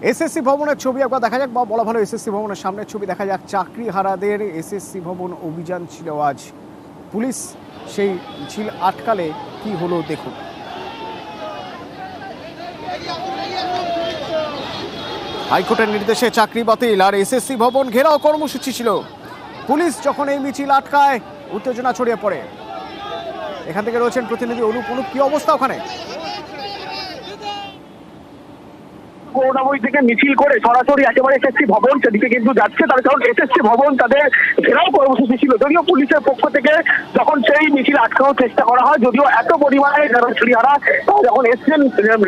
SSC ভবনের ছবি একবার দেখা যাক, বা বলা ভালো এসএসসি ভবনের সামনের ছবি দেখা যাক। চাকরিহারাদের এসএসসি ভবন অভিযান ছিল আজ। পুলিশ সেই মিছিল আটকালে কি হলো দেখুন। হাইকোর্টের নির্দেশে চাকরি বাতিল আর এসএসসি ভবন ঘেরাও কর্মসূচি ছিল। পুলিশ যখন এই মিছিল আটকায় উত্তেজনা ছড়িয়ে পড়ে। এখান থেকে রয়েছেন প্রতিনিধি অনুপ। কি অবস্থা ওখানে? করুণাময়ী থেকে মিছিল করে সরাসরি একেবারে এসএসসি ভবন সেদিকে কিন্তু যাচ্ছে, তার কারণ এসএসসি ভবন তাদের ঘেরাও কর্মসূচি ছিল। যদিও পুলিশের পক্ষ থেকে যখন সেই মিছিল আটকানোর চেষ্টা করা হয়, যদিও এত পরিমাণে চাকরিহারা যখন এসছেন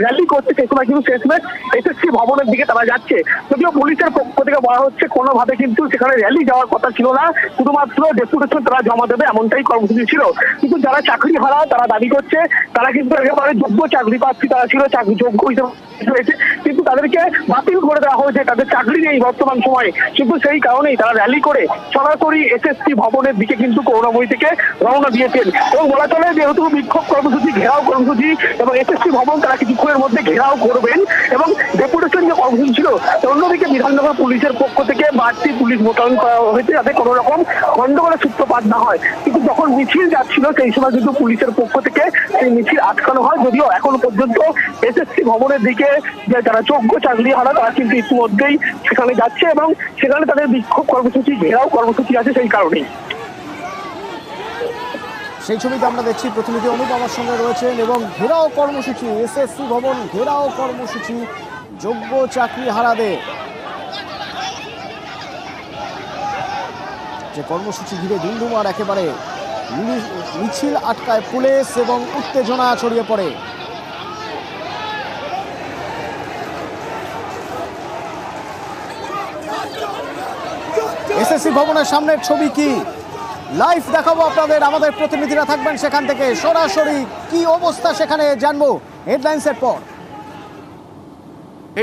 র্যালি করতে, সেই সময় কিন্তু শেষমেশ এসএসসি ভবনের দিকে তারা যাচ্ছে। যদিও পুলিশের পক্ষ থেকে বলা হচ্ছে কোনোভাবে কিন্তু সেখানে র্যালি যাওয়ার কথা ছিল না, শুধুমাত্র ডেপুটেশন তারা জমা দেবে এমনটাই কর্মসূচি ছিল। কিন্তু যারা চাকরিহারা তারা দাবি করছে তারা কিন্তু একেবারে যোগ্য চাকরি প্রার্থী, তারা ছিল চাকরি যোগ্য হিসেবে হয়েছে, কিন্তু তাদেরকে বাতিল করে দেওয়া হয়েছে, তাদের চাকরি নেই বর্তমান সময়ে। কিন্তু সেই কারণেই তারা র্যালি করে সরাসরি এসএসসি ভবনের দিকে কিন্তু করুণাময়ী থেকে রওনা দিয়েছেন। এবং বলা চলে যেহেতু বিক্ষোভ কর্মসূচি, ঘেরাও কর্মসূচি এবং এসএসসি ভবন তারা কিছুক্ষণের মধ্যে ঘেরাও করবেন এবং ডেপুটেশন যে কর্মসূচি ছিল, অন্যদিকে বিধাননগর পুলিশের পক্ষ থেকে বাড়তি পুলিশ মোতায়েন করা হয়েছে যাতে কোনো রকম গন্ডগোলের সূত্রপাত না হয়। কিন্তু যখন মিছিল যাচ্ছিল সেই সময় কিন্তু পুলিশের পক্ষ থেকে সেই মিছিল আটকানো হয়। যদিও এখনো পর্যন্ত এসএসসি ভবনের দিকে যে যারা যোগ্য চাকরিহারা তারা কিন্তু ইতিমধ্যেই সেখানে যাচ্ছে এবং সেখানে তাদের বিক্ষোভ কর্মসূচি, ঘেরাও কর্মসূচি আছে সেই কারণেই। সেই ছবিতে আমরা দেখছি প্রতিনিধি অনুপ আমার সঙ্গে রয়েছেন। এবং ঘেরাও কর্মসূচি, এসএসসি ভবন ঘেরাও কর্মসূচি যোগ্য চাকরিহারাদের, যে কর্মসূচি ঘিরে ধুমধুমার একেবারে মিছিল আটকায় পুলিশ এবং উত্তেজনা ছড়িয়ে পড়ে। এসএসসি ভবনের সামনের ছবি কি লাইভ দেখাবো আপনাদের, আমাদের প্রতিনিধিরা থাকবেন সেখান থেকে সরাসরি। কি অবস্থা সেখানে জানবো হেডলাইন্সের পর।